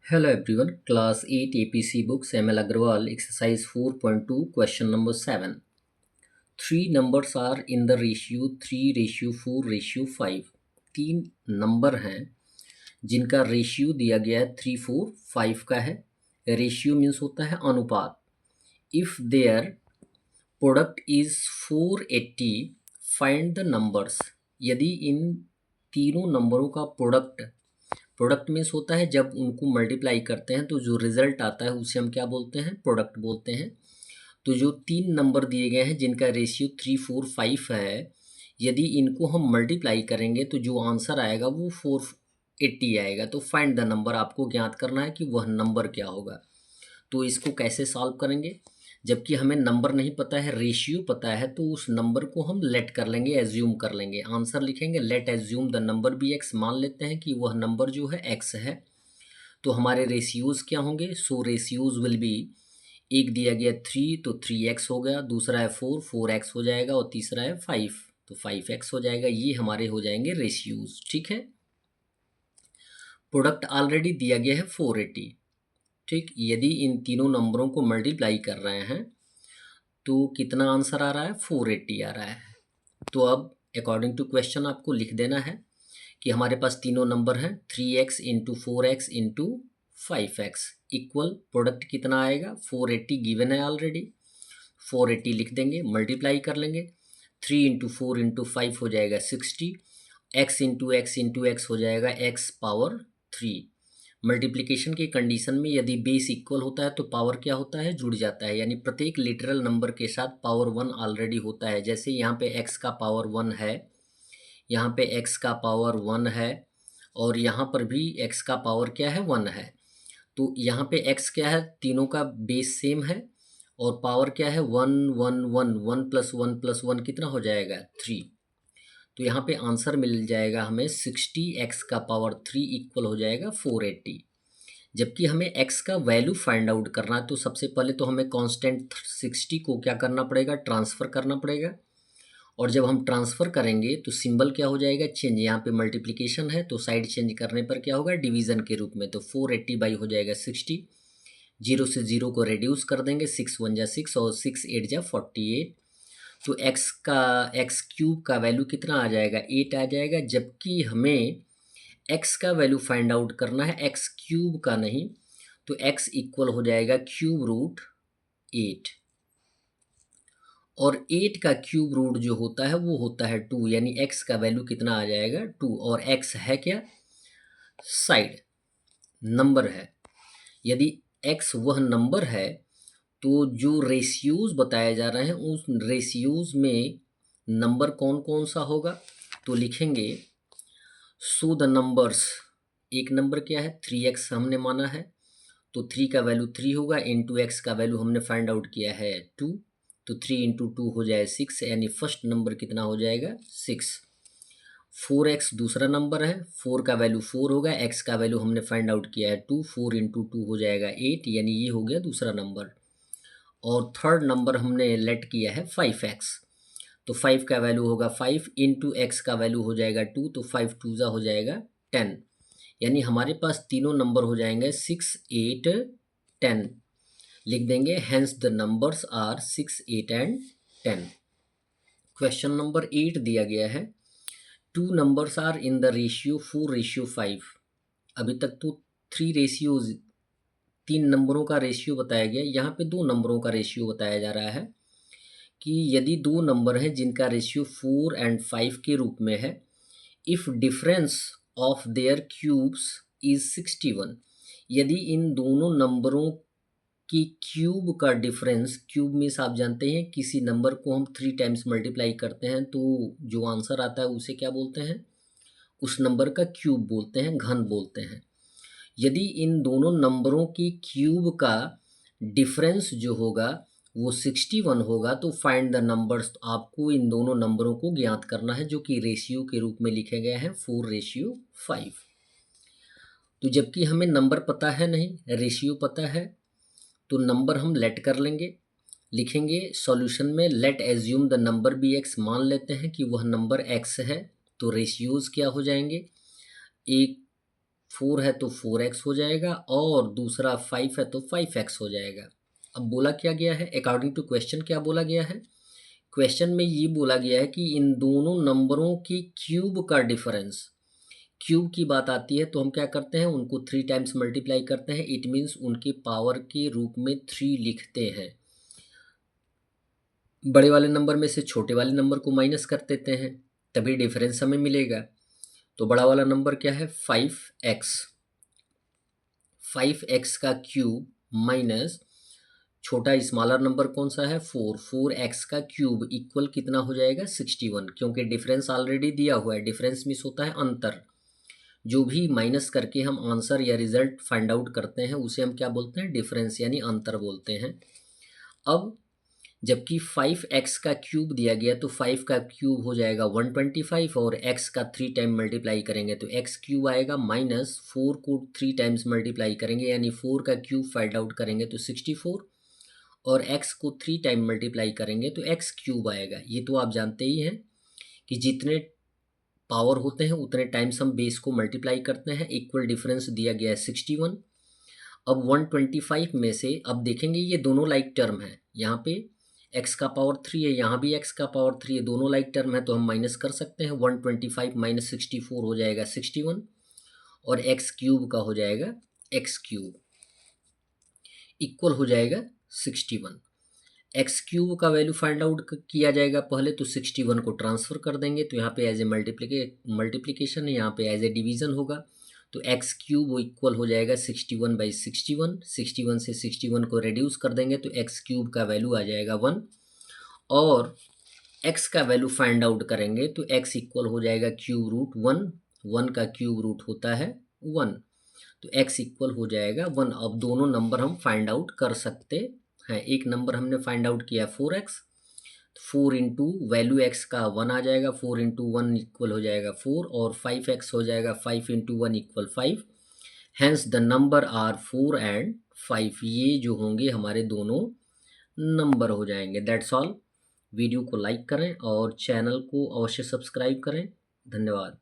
Hello everyone, Class 8 APC Books ML Agrawal Exercise 4.2 Question number 7. Three numbers are in the ratio 3:4:5. तीन number हैं जिनका ratio दिया गया है 3:4:5 का है। रेशियो मीन्स होता है अनुपात। If their product is 480 find the numbers. यदि इन तीनों नंबरों का प्रोडक्ट मीन्स होता है जब उनको मल्टीप्लाई करते हैं तो जो रिजल्ट आता है उसे हम क्या बोलते हैं, प्रोडक्ट बोलते हैं। तो जो तीन नंबर दिए गए हैं जिनका रेशियो 3:4:5 है, यदि इनको हम मल्टीप्लाई करेंगे तो जो आंसर आएगा वो 480 आएगा। तो फाइंड द नंबर, आपको ज्ञात करना है कि वह नंबर क्या होगा। तो इसको कैसे सॉल्व करेंगे, जबकि हमें नंबर नहीं पता है, रेशियो पता है, तो उस नंबर को हम लेट कर लेंगे, एज्यूम कर लेंगे। आंसर लिखेंगे let assume the number be X. मान लेते हैं कि वह नंबर जो है एक्स है। तो हमारे रेशियोज क्या होंगे? सो रेशियोज विल बी, एक दिया गया 3 तो 3x हो गया, दूसरा है 4x हो जाएगा, और तीसरा है 5 तो 5x हो जाएगा। ये हमारे हो जाएंगे रेशियोज। ठीक है, प्रोडक्ट ऑलरेडी दिया गया है 480। ठीक, यदि इन तीनों नंबरों को मल्टीप्लाई कर रहे हैं तो कितना आंसर आ रहा है? 480 आ रहा है। तो अब अकॉर्डिंग टू क्वेश्चन आपको लिख देना है कि हमारे पास तीनों नंबर हैं 3x into 4x into 5x equal product कितना आएगा? 480 गिवन है ऑलरेडी। 480 लिख देंगे, मल्टीप्लाई कर लेंगे। 3 इंटू 4 इंटू 5 हो जाएगा 60। x इंटू एक्स हो जाएगा x पावर 3। मल्टीप्लिकेशन की कंडीशन में यदि बेस इक्वल होता है तो पावर क्या होता है? जुड़ जाता है, यानी प्रत्येक लिटरल नंबर के साथ पावर 1 ऑलरेडी होता है। जैसे यहाँ पे x का पावर 1 है, यहाँ पे x का पावर 1 है, और यहाँ पर भी x का पावर क्या है? 1 है। तो यहाँ पे x क्या है? तीनों का बेस सेम है, और पावर क्या है? 1 1 1 1 प्लस 1 प्लस 1 कितना हो जाएगा? 3। तो यहाँ पे आंसर मिल जाएगा हमें 60, x का पावर 3 इक्वल हो जाएगा 480। जबकि हमें x का वैल्यू फाइंड आउट करना है तो सबसे पहले तो हमें कांस्टेंट 60 को क्या करना पड़ेगा? ट्रांसफ़र करना पड़ेगा। और जब हम ट्रांसफ़र करेंगे तो सिंबल क्या हो जाएगा? चेंज। यहाँ पे मल्टीप्लिकेशन है तो साइड चेंज करने पर क्या होगा? डिवीज़न के रूप में। तो 480 बाई हो जाएगा 60, 0 से 0 को रिड्यूस कर देंगे, 6 1 जा 6 और 6 8 जा 48। तो एक्स क्यूब का वैल्यू कितना आ जाएगा? 8 आ जाएगा। जबकि हमें एक्स का वैल्यू फाइंड आउट करना है, एक्स क्यूब का नहीं। तो एक्स इक्वल हो जाएगा क्यूब रूट 8, और 8 का क्यूब रूट जो होता है वो होता है 2, यानी x का वैल्यू कितना आ जाएगा? 2। और x है क्या? साइड नंबर है। यदि x वह नंबर है तो जो रेशियोज बताए जा रहे हैं उस रेशियोज में नंबर कौन कौन सा होगा? तो लिखेंगे सो द नंबर्स। एक नंबर क्या है? 3x हमने माना है, तो 3 का वैल्यू 3 होगा, इंटू एक्स का वैल्यू हमने फाइंड आउट किया है 2। तो 3 इंटू 2 हो जाए 6, यानी फर्स्ट नंबर कितना हो जाएगा? 6। 4x दूसरा नंबर है, 4 का वैल्यू 4 होगा, x का वैल्यू हमने फाइंड आउट किया है 2, 4 इंटू 2 हो जाएगा 8, यानी ये हो गया दूसरा नंबर। और थर्ड नंबर हमने लेट किया है 5x, तो 5 का वैल्यू होगा 5 इंटू एक्स का वैल्यू हो जाएगा 2, तो 5 2 जा हो जाएगा 10, यानी हमारे पास तीनों नंबर हो जाएंगे 6 8 10। लिख देंगे hence the numbers are 6 8 and 10। Question number 8 दिया गया है, two numbers are in the ratio 4:5। अभी तक तो तीन नंबरों का रेशियो बताया गया, यहाँ पे दो नंबरों का रेशियो बताया जा रहा है कि यदि दो नंबर हैं जिनका रेशियो 4 एंड 5 के रूप में है, if difference of their cubes is 61। यदि इन दोनों नंबरों की क्यूब का डिफरेंस, क्यूब मीन्स आप जानते हैं किसी नंबर को हम 3 टाइम्स मल्टीप्लाई करते हैं तो जो आंसर आता है उसे क्या बोलते हैं? उस नंबर का क्यूब बोलते हैं, घन बोलते हैं। यदि इन दोनों नंबरों की क्यूब का डिफरेंस जो होगा वो 61 होगा तो फाइंड द नंबर्स। आपको इन दोनों नंबरों को ज्ञात करना है जो कि रेशियो के रूप में लिखे गए हैं 4:5। तो जबकि हमें नंबर पता है नहीं, रेशियो पता है, तो नंबर हम लेट कर लेंगे। लिखेंगे सॉल्यूशन में let assume the number be X. मान लेते हैं कि वह नंबर एक्स है, तो रेशियोज क्या हो जाएंगे? एक 4 है तो 4x हो जाएगा और दूसरा 5 है तो 5x हो जाएगा। अब बोला क्या गया है, अकॉर्डिंग टू क्वेश्चन क्या बोला गया है, क्वेश्चन में ये बोला गया है कि इन दोनों नंबरों की क्यूब का डिफरेंस, क्यूब की बात आती है तो हम क्या करते हैं, उनको 3 टाइम्स मल्टीप्लाई करते हैं, इट मीन्स उनके पावर के रूप में 3 लिखते हैं। बड़े वाले नंबर में से छोटे वाले नंबर को माइनस कर देते हैं, तभी डिफरेंस हमें मिलेगा। तो बड़ा वाला नंबर क्या है, 5x, 5x का क्यूब माइनस छोटा स्मॉलर नंबर कौन सा है, 4x का क्यूब इक्वल कितना हो जाएगा, 61, क्योंकि डिफरेंस ऑलरेडी दिया हुआ है। डिफरेंस मीन्स होता है अंतर, जो भी माइनस करके हम आंसर या रिजल्ट फाइंड आउट करते हैं उसे हम क्या बोलते हैं, डिफरेंस यानी अंतर बोलते हैं। अब जबकि 5x का क्यूब दिया गया तो 5 का क्यूब हो जाएगा 125 और x का 3 टाइम मल्टीप्लाई करेंगे तो x क्यूब आएगा, माइनस 4 को 3 टाइम्स मल्टीप्लाई करेंगे यानी 4 का क्यूब फाइंड आउट करेंगे तो 64 और x को 3 टाइम मल्टीप्लाई करेंगे तो x क्यूब आएगा। ये तो आप जानते ही हैं कि जितने पावर होते हैं उतने टाइम्स हम बेस को मल्टीप्लाई करते हैं। इक्वल डिफरेंस दिया गया है 61। अब 125 में से अब देखेंगे ये दोनों लाइक टर्म है, यहाँ पे x का पावर 3 है, यहाँ भी x का पावर 3 है, दोनों लाइक टर्म है तो हम माइनस कर सकते हैं। 125 माइनस 64 हो जाएगा 61 और x क्यूब का हो जाएगा x क्यूब इक्वल हो जाएगा 61। एक्स क्यूब का वैल्यू फाइंड आउट किया जाएगा पहले, तो 61 को ट्रांसफ़र कर देंगे तो यहाँ पे एज ए मल्टीप्लिकेशन है, यहाँ पे एज ए डिवीज़न होगा तो एक्स क्यूब इक्वल हो जाएगा 61/61। 61 से 61 को रिड्यूस कर देंगे तो एक्स क्यूब का वैल्यू आ जाएगा 1 और एक्स का वैल्यू फाइंड आउट करेंगे तो एक्स इक्वल हो जाएगा क्यूब रूट 1, 1 का क्यूब रूट होता है 1 तो x इक्वल हो जाएगा 1। अब दोनों नंबर हम फाइंड आउट कर सकते हैं। एक नंबर हमने फाइंड आउट किया 4x, 4 इंटू वैल्यू x का 1 आ जाएगा, 4 इंटू 1 इक्वल हो जाएगा 4 और 5x हो जाएगा 5 into 1 equal 5। Hence the number are 4 and 5, ये जो होंगे हमारे दोनों नंबर हो जाएंगे। That's all. वीडियो को लाइक करें और चैनल को अवश्य सब्सक्राइब करें। धन्यवाद।